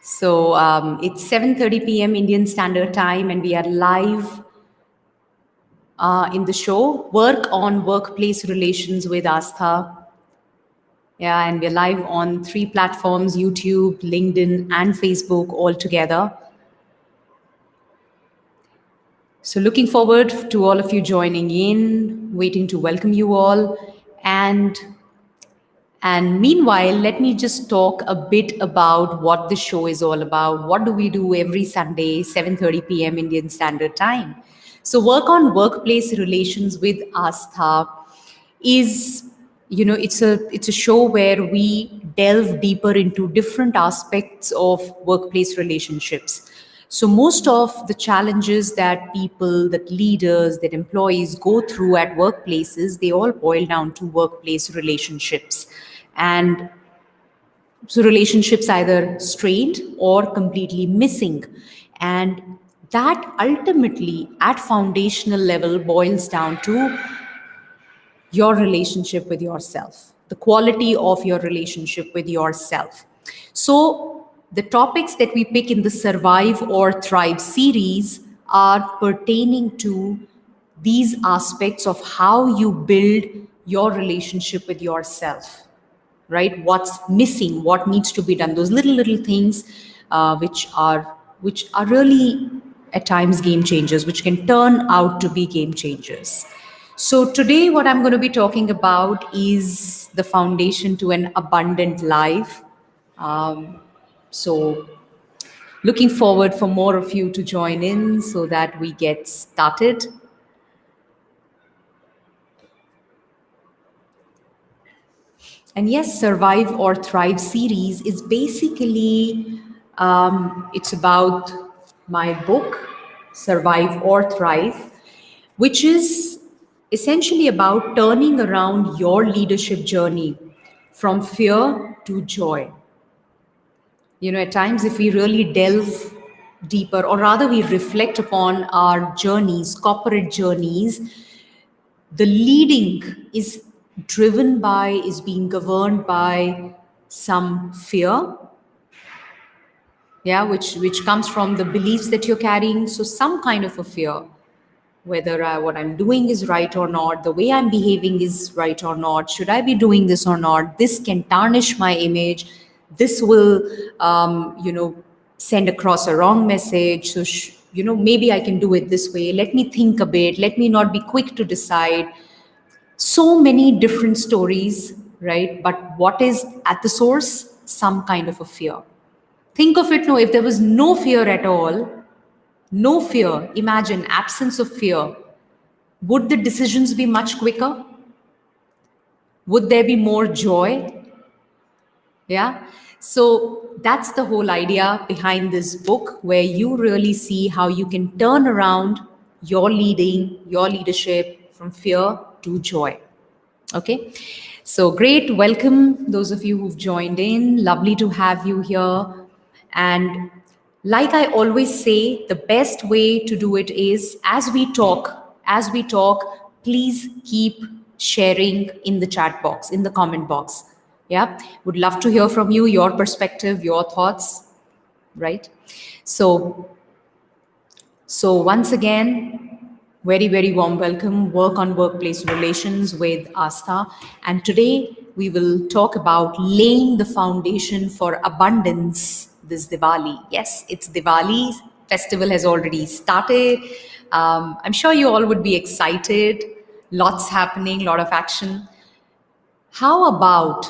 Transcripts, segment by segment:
It's 7:30 p.m. Indian Standard Time, and we are live in the show Work on Workplace Relations with Aastha. Yeah, and we're live on 3 platforms: YouTube, LinkedIn, and Facebook all together. So, looking forward to all of you joining in, waiting to welcome you all. And And meanwhile, let me just talk a bit about what the show is all about. What do we do every Sunday, 7:30 p.m. Indian Standard Time? So, work on workplace relations with Aastha is, it's a show where we delve deeper into different aspects of workplace relationships. So most of the challenges that people, that leaders, that employees go through at workplaces, they all boil down to workplace relationships. And so relationships either strained or completely missing. And that ultimately at foundational level boils down to your relationship with yourself, the quality of your relationship with yourself. So, the topics that we pick in the Survive or Thrive series are pertaining to these aspects of how you build your relationship with yourself, right? What's missing, what needs to be done, those little things which are really at times game changers, which can turn out to be game changers. So today what I'm going to be talking about is the foundation to an abundant life. So looking forward for more of you to join in so that we get started. And yes, Survive or Thrive series is basically, it's about my book, Survive or Thrive, which is essentially about turning around your leadership journey from fear to joy. At times, if we really delve deeper, or rather we reflect upon our journeys, corporate journeys, the leading is driven by, is being governed by some fear, yeah, which comes from the beliefs that you're carrying. So some kind of a fear, whether what I'm doing is right or not, the way I'm behaving is right or not, should I be doing this or not, this can tarnish my image, this will send across a wrong message. So maybe I can do it this way, let me think a bit, let me not be quick to decide. So many different stories, right? But what is at the source? Some kind of a fear. Think of it, no, if there was no fear at all, no fear, imagine absence of fear, would the decisions be much quicker? Would there be more joy? Yeah. So that's the whole idea behind this book, where you really see how you can turn around your leadership from fear to joy. Okay. So great. Welcome, those of you who've joined in. Lovely to have you here. And like I always say, the best way to do it is as we talk, please keep sharing in the chat box, in the comment box. Yeah. Would love to hear from you, your perspective, your thoughts, right? So once again, very, very warm welcome. Work on workplace relations with Aastha. And today we will talk about laying the foundation for abundance this Diwali. Yes, it's Diwali. Festival has already started. I'm sure you all would be excited. Lots happening, lot of action. How about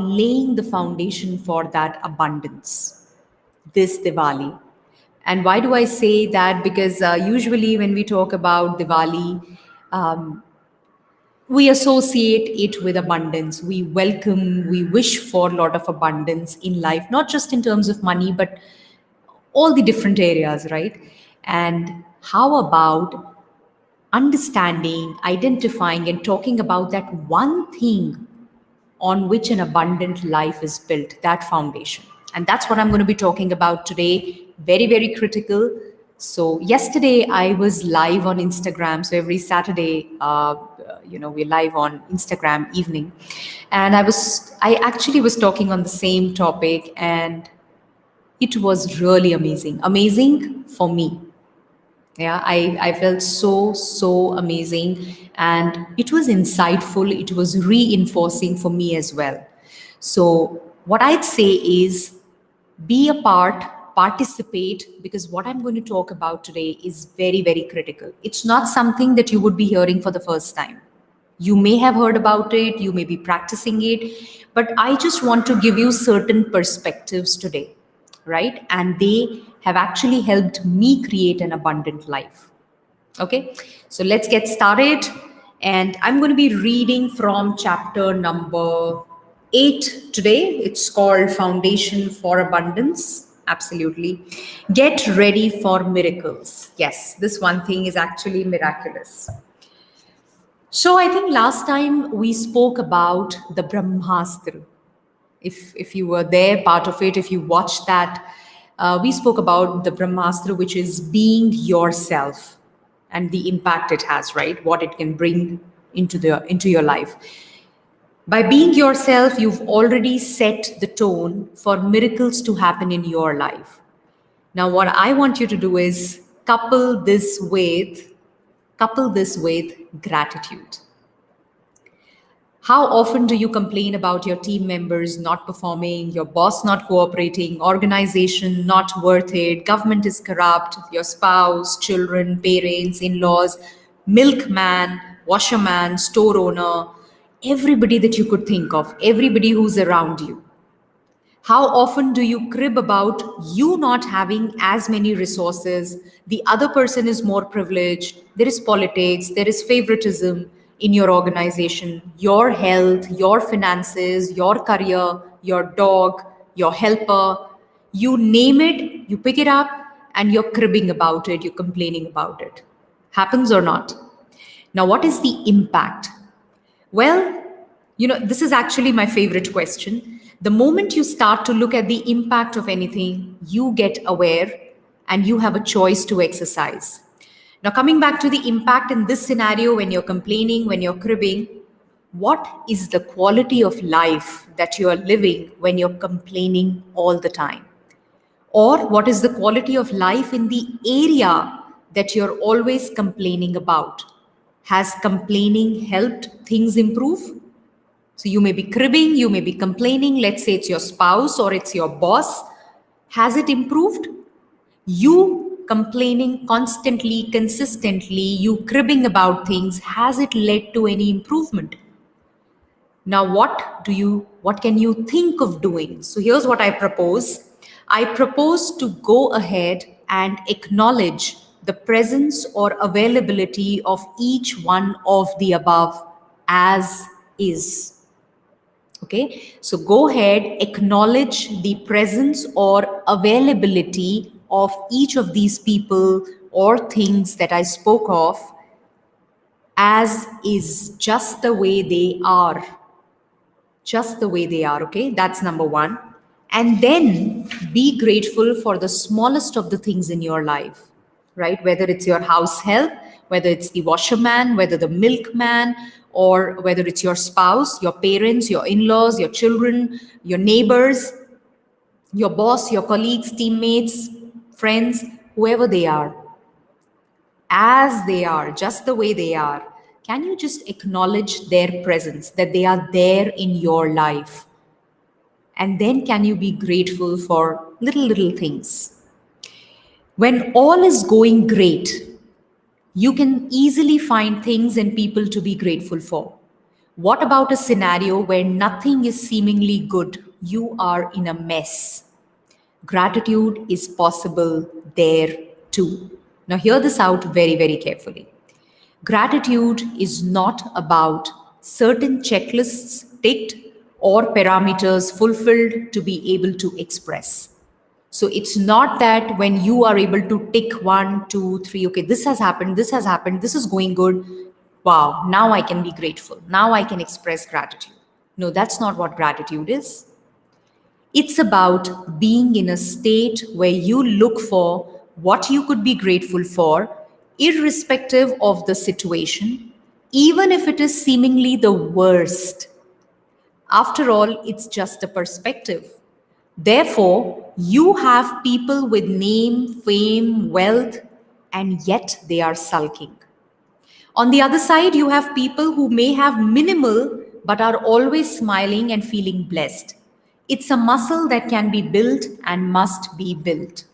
laying the foundation for that abundance this Diwali? And why do I say that? Because usually when we talk about Diwali, we associate it with abundance. We welcome, we wish for a lot of abundance in life, not just in terms of money, but all the different areas, right? And how about understanding, identifying, and talking about that one thing on which an abundant life is built, that foundation? And that's what I'm going to be talking about today. Very, very critical. So yesterday I was live on Instagram. So every Saturday, we're live on Instagram evening. And I actually was talking on the same topic. And It was really amazing. Amazing for me. Yeah, I felt so amazing, and it was insightful. It was reinforcing for me as well. So what I'd say is be a part, participate, because what I'm going to talk about today is very critical. It's not something that you would be hearing for the first time. You may have heard about it, you may be practicing it, but I just want to give you certain perspectives today, right? And they have actually helped me create an abundant life. Okay, so let's get started. And I'm going to be reading from chapter number 8 today. It's called Foundation for Abundance. Absolutely. Get ready for miracles. Yes, this one thing is actually miraculous. So I think last time we spoke about the Brahmastra. If you were there, part of it, if you watched that, we spoke about the Brahmastra, which is being yourself and the impact it has, right? What it can bring into your life. By being yourself, you've already set the tone for miracles to happen in your life. Now, what I want you to do is couple this with gratitude. How often do you complain about your team members not performing, your boss not cooperating, organization not worth it, government is corrupt, your spouse, children, parents, in laws, milkman, washerman, store owner, everybody that you could think of, everybody who's around you? How often do you crib about you not having as many resources? The other person is more privileged. There is politics, there is favoritism in your organization, your health, your finances, your career, your dog, your helper. You name it, you pick it up, and you're cribbing about it, you're complaining about it. Happens or not? Now, what is the impact? Well, this is actually my favorite question. The moment you start to look at the impact of anything, you get aware and you have a choice to exercise. Now, coming back to the impact in this scenario, when you're complaining, when you're cribbing, what is the quality of life that you are living when you're complaining all the time? Or what is the quality of life in the area that you're always complaining about? Has complaining helped things improve? So you may be cribbing, you may be complaining. Let's say it's your spouse or it's your boss. Has it improved? You complaining constantly, consistently, you cribbing about things, has it led to any improvement? Now, what can you think of doing? So here's what I propose. I propose to go ahead and acknowledge the presence or availability of each one of the above as is. Okay, so go ahead, acknowledge the presence or availability of each of these people or things that I spoke of as is, just the way they are. Just the way they are, okay? That's number one. And then be grateful for the smallest of the things in your life, right? Whether it's your house help, whether it's the washerman, whether the milkman, or whether it's your spouse, your parents, your in laws, your children, your neighbors, your boss, your colleagues, teammates, friends, whoever they are, as they are, just the way they are. Can you just acknowledge their presence, that they are there in your life? And then can you be grateful for little things? When all is going great, you can easily find things and people to be grateful for. What about a scenario where nothing is seemingly good? You are in a mess. Gratitude is possible there too. Now, hear this out very carefully. Gratitude is not about certain checklists ticked or parameters fulfilled to be able to express. So it's not that when you are able to tick one, two, three, okay, this has happened, this is going good. Wow, now I can be grateful. Now I can express gratitude. No, that's not what gratitude is. It's about being in a state where you look for what you could be grateful for, irrespective of the situation, even if it is seemingly the worst. After all, it's just a perspective. Therefore, you have people with name, fame, wealth, and yet they are sulking. On the other side, you have people who may have minimal but are always smiling and feeling blessed. It's a muscle that can be built and must be built.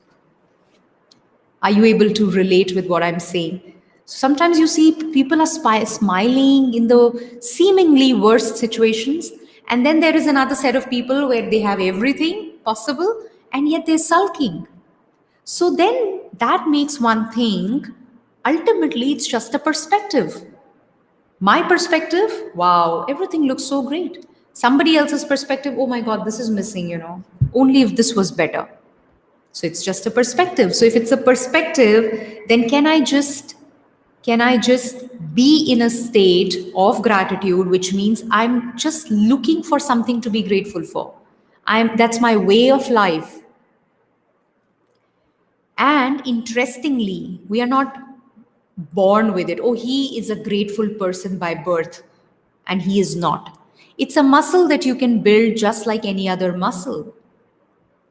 Are you able to relate with what I'm saying? Sometimes you see people are smiling in the seemingly worst situations, and then there is another set of people where they have everything possible and yet they're sulking. So then that makes one think ultimately it's just a perspective. My perspective, wow, everything looks so great. Somebody else's perspective, oh my God, this is missing. Only if this was better. So it's just a perspective. So if it's a perspective, then can I just be in a state of gratitude, which means I'm just looking for something to be grateful for. That's my way of life. And interestingly, we are not born with it. Oh, he is a grateful person by birth, and he is not. It's a muscle that you can build just like any other muscle.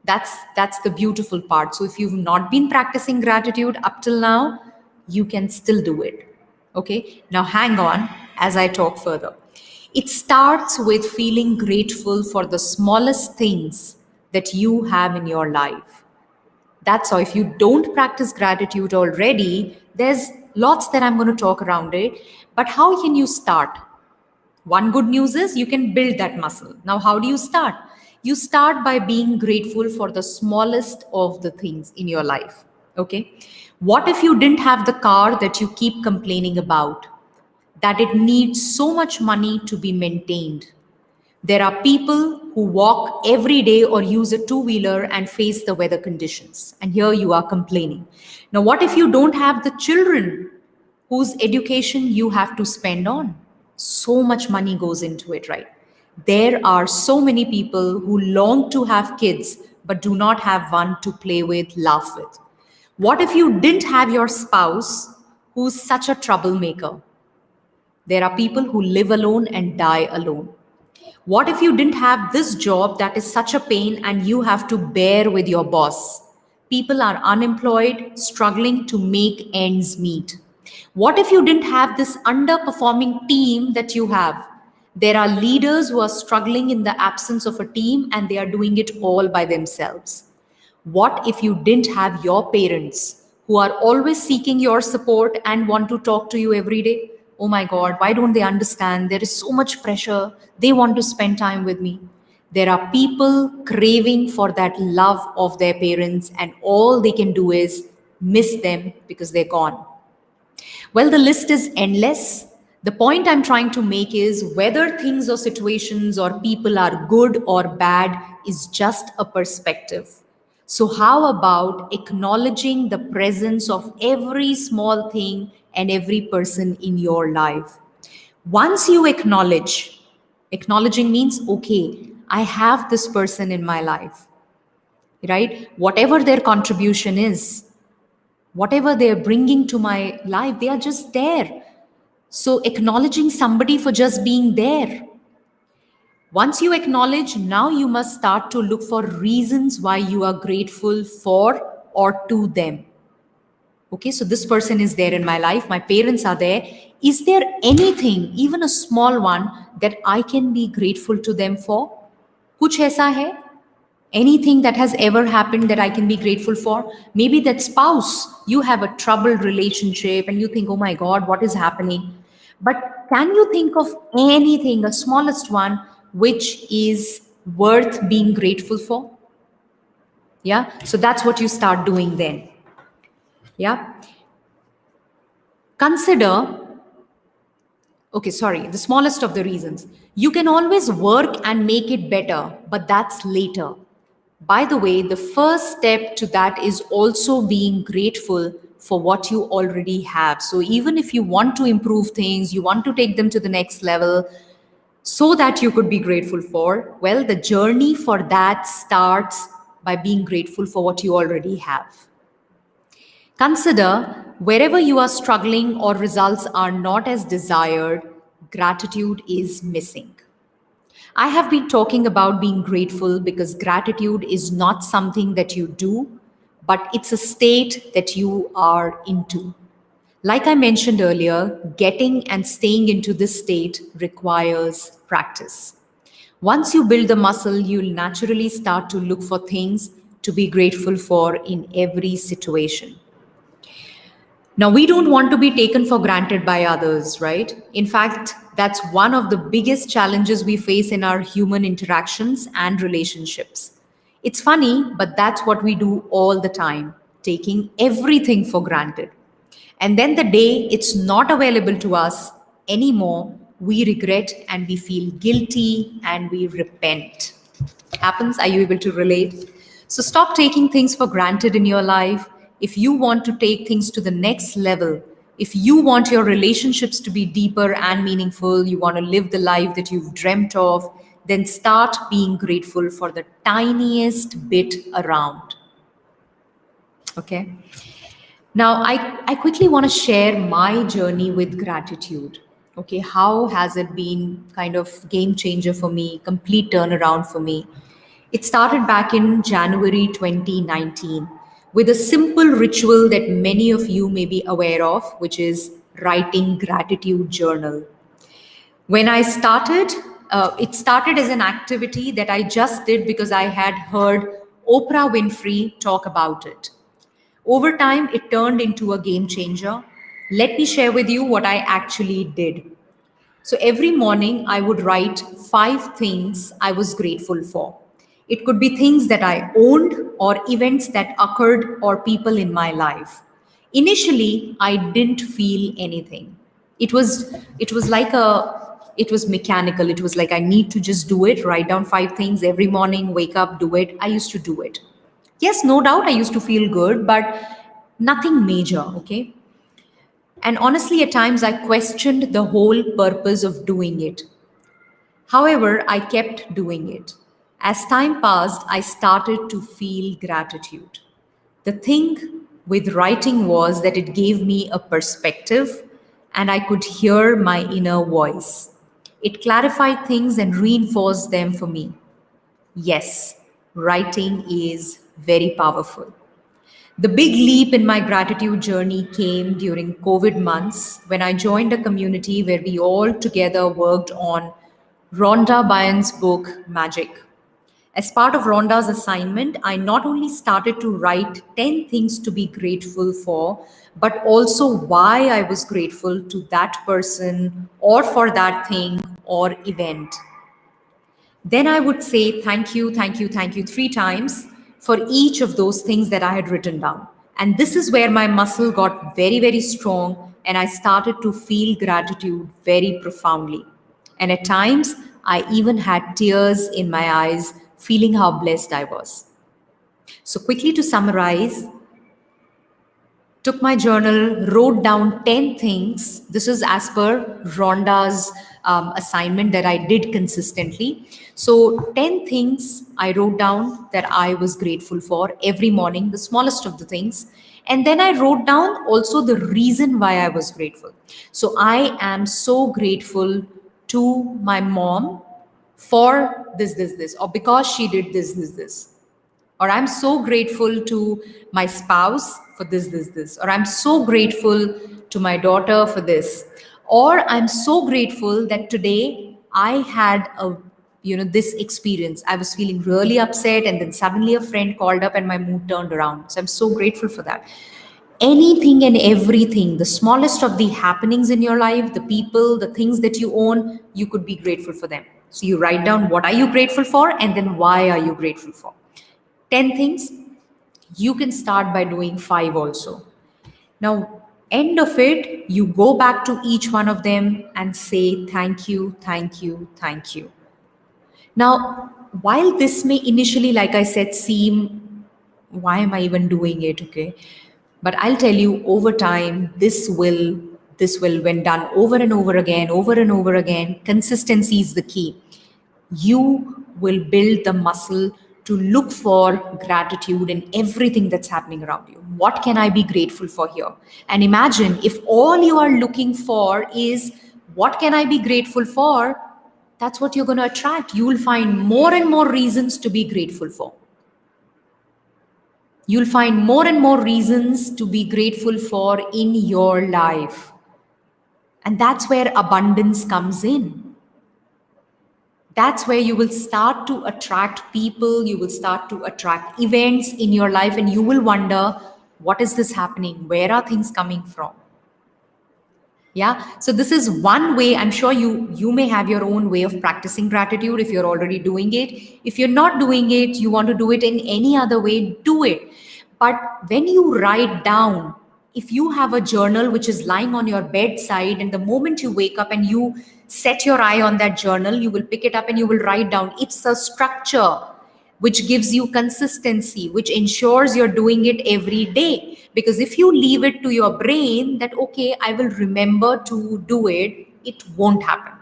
That's the beautiful part. So if you've not been practicing gratitude up till now, you can still do it. Okay, now hang on as I talk further. It starts with feeling grateful for the smallest things that you have in your life. That's how, if you don't practice gratitude already, there's lots that I'm going to talk around it. But how can you start? One good news is you can build that muscle. Now, how do you start? You start by being grateful for the smallest of the things in your life. Okay. What if you didn't have the car that you keep complaining about? That it needs so much money to be maintained. There are people who walk every day or use a two-wheeler and face the weather conditions. And here you are complaining. Now, what if you don't have the children whose education you have to spend on? So much money goes into it, right? There are so many people who long to have kids but do not have one to play with, laugh with. What if you didn't have your spouse who's such a troublemaker? There are people who live alone and die alone. What if you didn't have this job that is such a pain and you have to bear with your boss? People are unemployed, struggling to make ends meet. What if you didn't have this underperforming team that you have? There are leaders who are struggling in the absence of a team and they are doing it all by themselves. What if you didn't have your parents who are always seeking your support and want to talk to you every day? Oh my God, why don't they understand? There is so much pressure. They want to spend time with me. There are people craving for that love of their parents, and all they can do is miss them because they're gone. Well, the list is endless. The point I'm trying to make is whether things or situations or people are good or bad is just a perspective. So, how about acknowledging the presence of every small thing and every person in your life? Once you acknowledging means, okay, I have this person in my life, right? Whatever their contribution is, whatever they're bringing to my life, they are just there. So, acknowledging somebody for just being there. Once you acknowledge, now you must start to look for reasons why you are grateful for or to them. Okay, so this person is there in my life, my parents are there. Is there anything, even a small one, that I can be grateful to them for? Kuch aisa hai? Anything that has ever happened that I can be grateful for? Maybe that spouse, you have a troubled relationship and you think, oh my God, what is happening? But can you think of anything, the smallest one, which is worth being grateful for? Yeah. So that's what you start doing then. Yeah. Consider, okay, sorry, the smallest of the reasons. You can always work and make it better, but that's later. By the way, the first step to that is also being grateful for what you already have. So even if you want to improve things, you want to take them to the next level so that you could be grateful for, well, the journey for that starts by being grateful for what you already have. Consider wherever you are struggling or results are not as desired, gratitude is missing. I have been talking about being grateful because gratitude is not something that you do, but it's a state that you are into. Like I mentioned earlier, getting and staying into this state requires practice. Once you build the muscle, you'll naturally start to look for things to be grateful for in every situation. Now, we don't want to be taken for granted by others, right? In fact, that's one of the biggest challenges we face in our human interactions and relationships. It's funny, but that's what we do all the time, taking everything for granted. And then the day it's not available to us anymore, we regret and we feel guilty and we repent. Happens? Are you able to relate? So stop taking things for granted in your life. If you want to take things to the next level, if you want your relationships to be deeper and meaningful, you want to live the life that you've dreamt of, then start being grateful for the tiniest bit around. Okay? Now, I quickly want to share my journey with gratitude. Okay, how has it been kind of game changer for me, complete turnaround for me? It started back in January 2019 with a simple ritual that many of you may be aware of, which is writing gratitude journal. When I started, it started as an activity that I just did because I had heard Oprah Winfrey talk about it. Over time, it turned into a game changer. Let me share with you what I actually did. So every morning, I would write 5 things I was grateful for. It could be things that I owned, or events that occurred, or people in my life. Initially, I didn't feel anything. It was like it was mechanical. It was like I need to just do it, write down 5 things every morning, wake up, do it. I used to do it. Yes, no doubt I used to feel good, but nothing major, okay? And honestly, at times I questioned the whole purpose of doing it. However, I kept doing it. As time passed, I started to feel gratitude. The thing with writing was that it gave me a perspective and I could hear my inner voice. It clarified things and reinforced them for me. Yes, writing is very powerful. The big leap in my gratitude journey came during COVID months when I joined a community where we all together worked on Rhonda Byrne's book, Magic. As part of Rhonda's assignment, I not only started to write 10 things to be grateful for, but also why I was grateful to that person or for that thing or event. Then I would say thank you, thank you, thank you 3 times for each of those things that I had written down. And this is where my muscle got very, very strong and I started to feel gratitude very profoundly. And at times, I even had tears in my eyes, feeling how blessed I was. So, quickly to summarize, took my journal, wrote down 10 things. This is as per Rhonda's assignment that I did consistently. So, 10 things I wrote down that I was grateful for every morning, the smallest of the things. And then I wrote down also the reason why I was grateful. So, I am so grateful to my mom for this, or because she did this, or I'm so grateful to my spouse for this, or I'm so grateful to my daughter for this, or I'm so grateful that today I had this experience. I was feeling really upset, and then suddenly a friend called up and my mood turned around. So I'm so grateful for that. Anything and everything, the smallest of the happenings in your life, the people, the things that you own, you could be grateful for them. So you write down what are you grateful for and then why are you grateful for. 10 things. You can start by doing 5 also. Now, end of it, you go back to each one of them and say thank you, thank you, thank you. Now, while this may initially, like I said, seem, why am I even doing it? Okay. But I'll tell you over time, this will, when done over and over again, consistency is the key. You will build the muscle to look for gratitude in everything that's happening around you. What can I be grateful for here? And imagine if all you are looking for is what can I be grateful for? That's what you're going to attract. You will find more and more reasons to be grateful for. You'll find more and more reasons to be grateful for in your life. And that's where abundance comes in. That's where you will start to attract people, you will start to attract events in your life, and you will wonder, what is this happening? Where are things coming from? Yeah, so this is one way. I'm sure you may have your own way of practicing gratitude if you're already doing it. If you're not doing it, you want to do it in any other way, do it. But when you write down, if you have a journal which is lying on your bedside, and the moment you wake up and you set your eye on that journal, you will pick it up and you will write down. It's a structure which gives you consistency, which ensures you're doing it every day. Because if you leave it to your brain that, okay, I will remember to do it, it won't happen.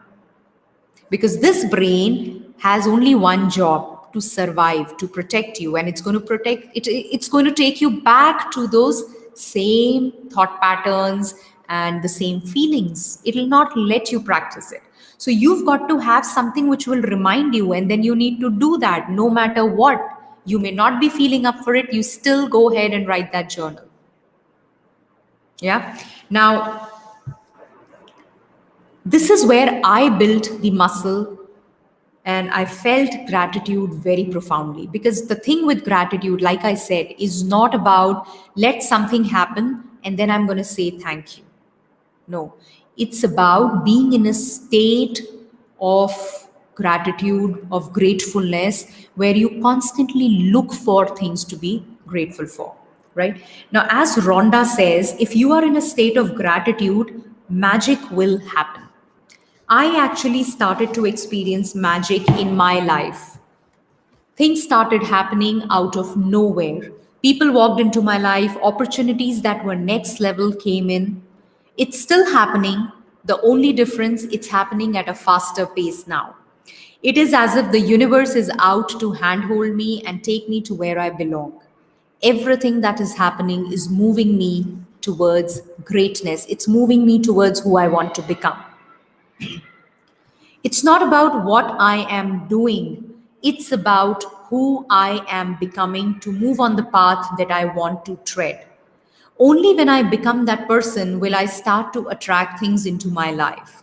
Because this brain has only one job: to survive, to protect you, and it's going to it's going to take you back to those same thought patterns and the same feelings. It will not let you practice it. So you've got to have something which will remind you, and then you need to do that no matter what. You may not be feeling up for it, you still go ahead and write that journal. Yeah, now this is where I built the muscle, and I felt gratitude very profoundly. Because the thing with gratitude, like I said, is not about let something happen and then I'm going to say thank you. No, it's about being in a state of gratitude, of gratefulness, where you constantly look for things to be grateful for. Right now, as Rhonda says, if you are in a state of gratitude, magic will happen. I actually started to experience magic in my life. Things started happening out of nowhere. People walked into my life, opportunities that were next level came in. It's still happening. The only difference, it's happening at a faster pace now. It is as if the universe is out to handhold me and take me to where I belong. Everything that is happening is moving me towards greatness. It's moving me towards who I want to become. It's not about what I am doing, it's about who I am becoming to move on the path that I want to tread. Only when I become that person will I start to attract things into my life.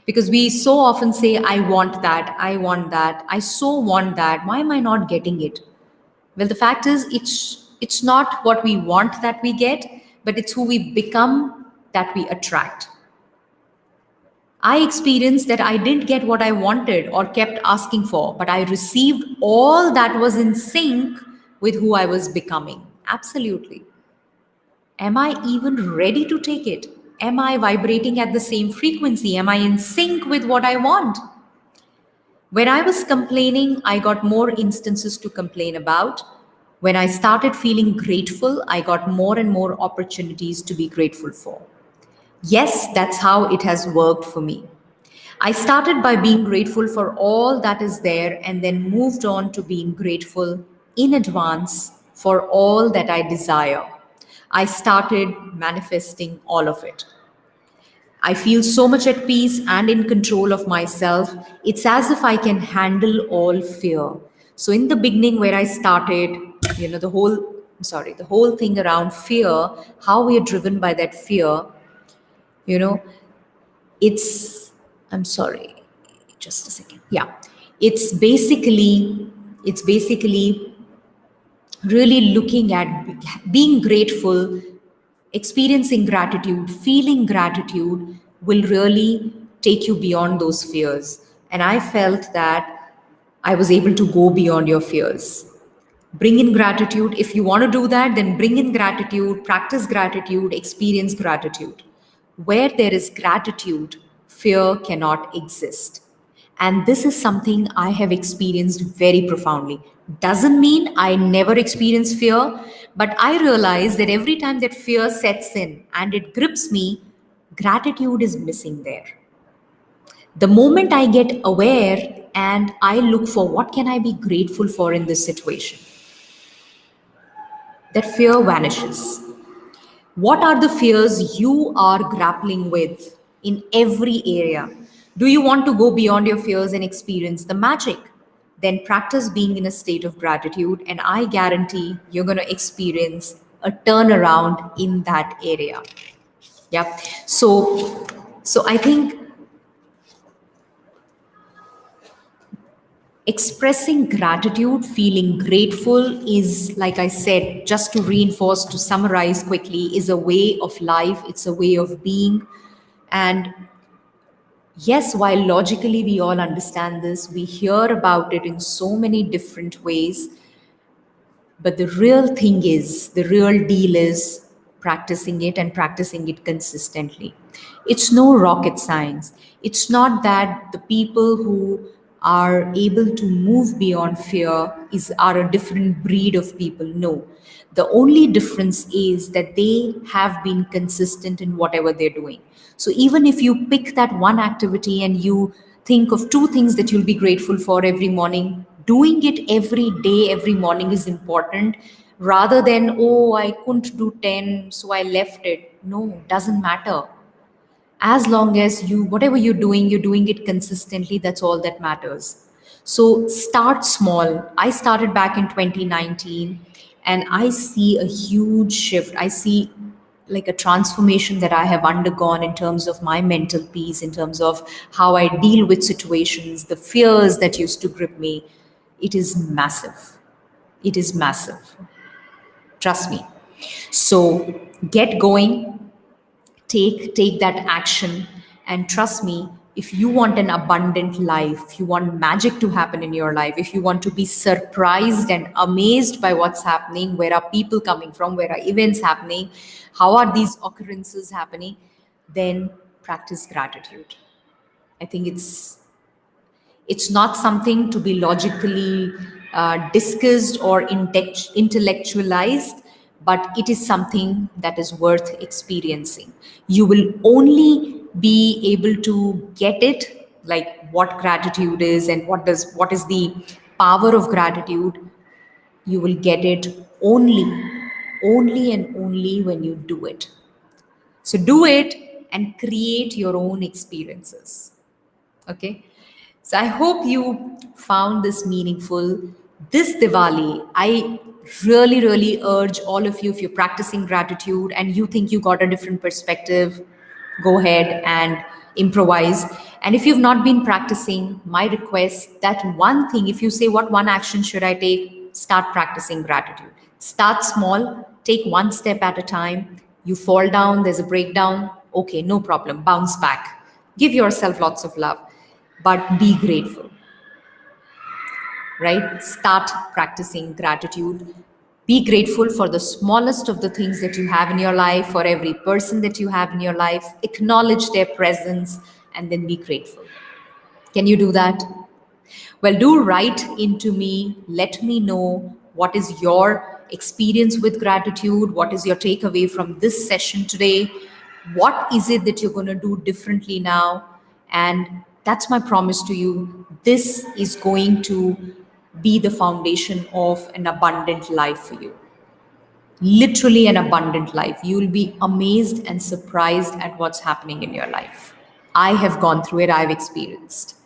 Because we so often say, I want that, I want that, I so want that. Why am I not getting it? Well, the fact is, it's not what we want that we get, but it's who we become that we attract. I experienced that I didn't get what I wanted or kept asking for, but I received all that was in sync with who I was becoming. Absolutely. Am I even ready to take it? Am I vibrating at the same frequency? Am I in sync with what I want? When I was complaining, I got more instances to complain about. When I started feeling grateful, I got more and more opportunities to be grateful for. Yes, that's how it has worked for me. I started by being grateful for all that is there and then moved on to being grateful in advance for all that I desire. I started manifesting all of it. I feel so much at peace and in control of myself. It's as if I can handle all fear. So in the beginning where I started, the whole thing around fear, how we are driven by that fear, you know, it's I'm sorry, just a second. Yeah. It's basically really looking at being grateful, experiencing gratitude, feeling gratitude will really take you beyond those fears. And I felt that I was able to go beyond your fears. Bring in gratitude. If you want to do that, then bring in gratitude, practice gratitude, experience gratitude. Where there is gratitude, fear cannot exist. And this is something I have experienced very profoundly. Doesn't mean I never experience fear, but I realize that every time that fear sets in and it grips me, gratitude is missing there. The moment I get aware and I look for what can I be grateful for in this situation, that fear vanishes. What are the fears you are grappling with in every area? Do you want to go beyond your fears and experience the magic? Then practice being in a state of gratitude, and I guarantee you're going to experience a turnaround in that area. Yep. So I think expressing gratitude, feeling grateful is, like I said, just to reinforce, to summarize quickly, is a way of life, it's a way of being. And yes, while logically we all understand this, we hear about it in so many different ways. But the real thing is, the real deal is practicing it and practicing it consistently. It's no rocket science. It's not that the people who are able to move beyond fear are a different breed of people. No. The only difference is that they have been consistent in whatever they're doing. So even if you pick that one activity and you think of two things that you'll be grateful for every morning, doing it every day, every morning is important rather than, oh, I couldn't do 10, so I left it. No, doesn't matter. As long as whatever you're doing it consistently, that's all that matters. So start small. I started back in 2019, and I see a huge shift. I see like a transformation that I have undergone in terms of my mental peace, in terms of how I deal with situations, the fears that used to grip me. It is massive. It is massive. Trust me. So get going, take that action, and trust me, if you want an abundant life, if you want magic to happen in your life, if you want to be surprised and amazed by what's happening, where are people coming from, where are events happening, how are these occurrences happening, then practice gratitude. I think it's not something to be logically discussed or intellectualized, but it is something that is worth experiencing. You will only be able to get it, like what gratitude is and what is the power of gratitude. You will get it only and only when you do it. So do it and create your own experiences. Okay. So I hope you found this meaningful. This Diwali, I really urge all of you, if you're practicing gratitude and you think you got a different perspective, go ahead and improvise. And if you've not been practicing, my request, that one thing, if you say, what one action should I take? Start practicing gratitude. Start small, take one step at a time. You fall down, there's a breakdown. Okay, no problem, bounce back. Give yourself lots of love, but be grateful, right? Start practicing gratitude. Be grateful for the smallest of the things that you have in your life, for every person that you have in your life. Acknowledge their presence and then be grateful. Can you do that? Well, do write into me. Let me know what is your experience with gratitude. What is your takeaway from this session today? What is it that you're going to do differently now? And that's my promise to you. This is going to be the foundation of an abundant life for you. Literally, an abundant life. You will be amazed and surprised at what's happening in your life. I have gone through it, I've experienced,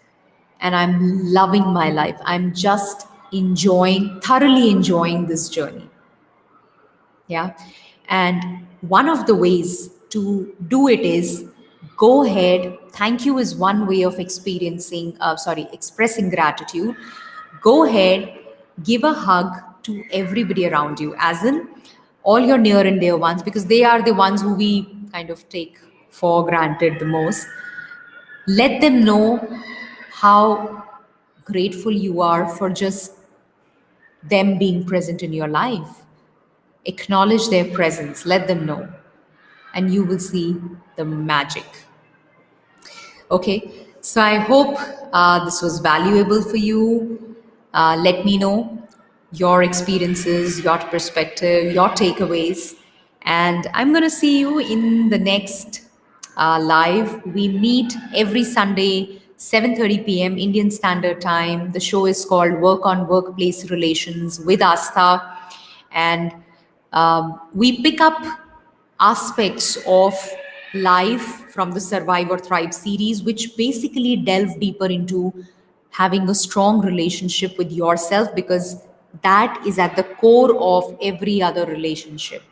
and I'm loving my life. I'm just thoroughly enjoying this journey. Yeah. And one of the ways to do it is, go ahead. Thank you is one way of expressing gratitude. Go ahead, give a hug to everybody around you, as in all your near and dear ones, because they are the ones who we kind of take for granted the most. Let them know how grateful you are for just them being present in your life. Acknowledge their presence, let them know, and you will see the magic. Okay, so I hope this was valuable for you. Let me know your experiences, your perspective, your takeaways, and I'm going to see you in the next live. We meet every Sunday, 7:30 p.m. Indian Standard Time. The show is called Work on Workplace Relations with Aastha, and we pick up aspects of live from the Survive or Thrive series, which basically delve deeper into having a strong relationship with yourself, because that is at the core of every other relationship.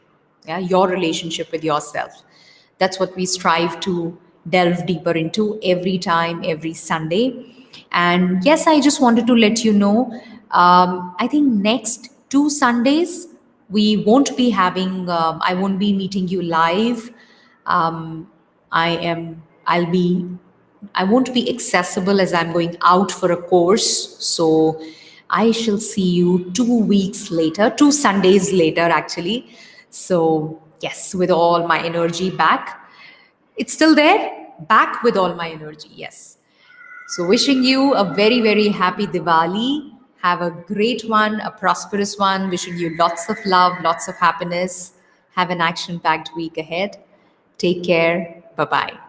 Yeah, your relationship with yourself. That's what we strive to delve deeper into every time, every Sunday. And yes, I just wanted to let you know, I think next 2 Sundays, we won't be having, I won't be meeting you live. um, I'll be, I won't be accessible as I'm going out for a course. So I shall see you 2 weeks later, 2 Sundays later, actually. So, yes, with all my energy back. It's still there, back with all my energy. Yes. So, wishing you a very, very happy Diwali. Have a great one, a prosperous one. Wishing you lots of love, lots of happiness. Have an action packed week ahead. Take care. Bye bye.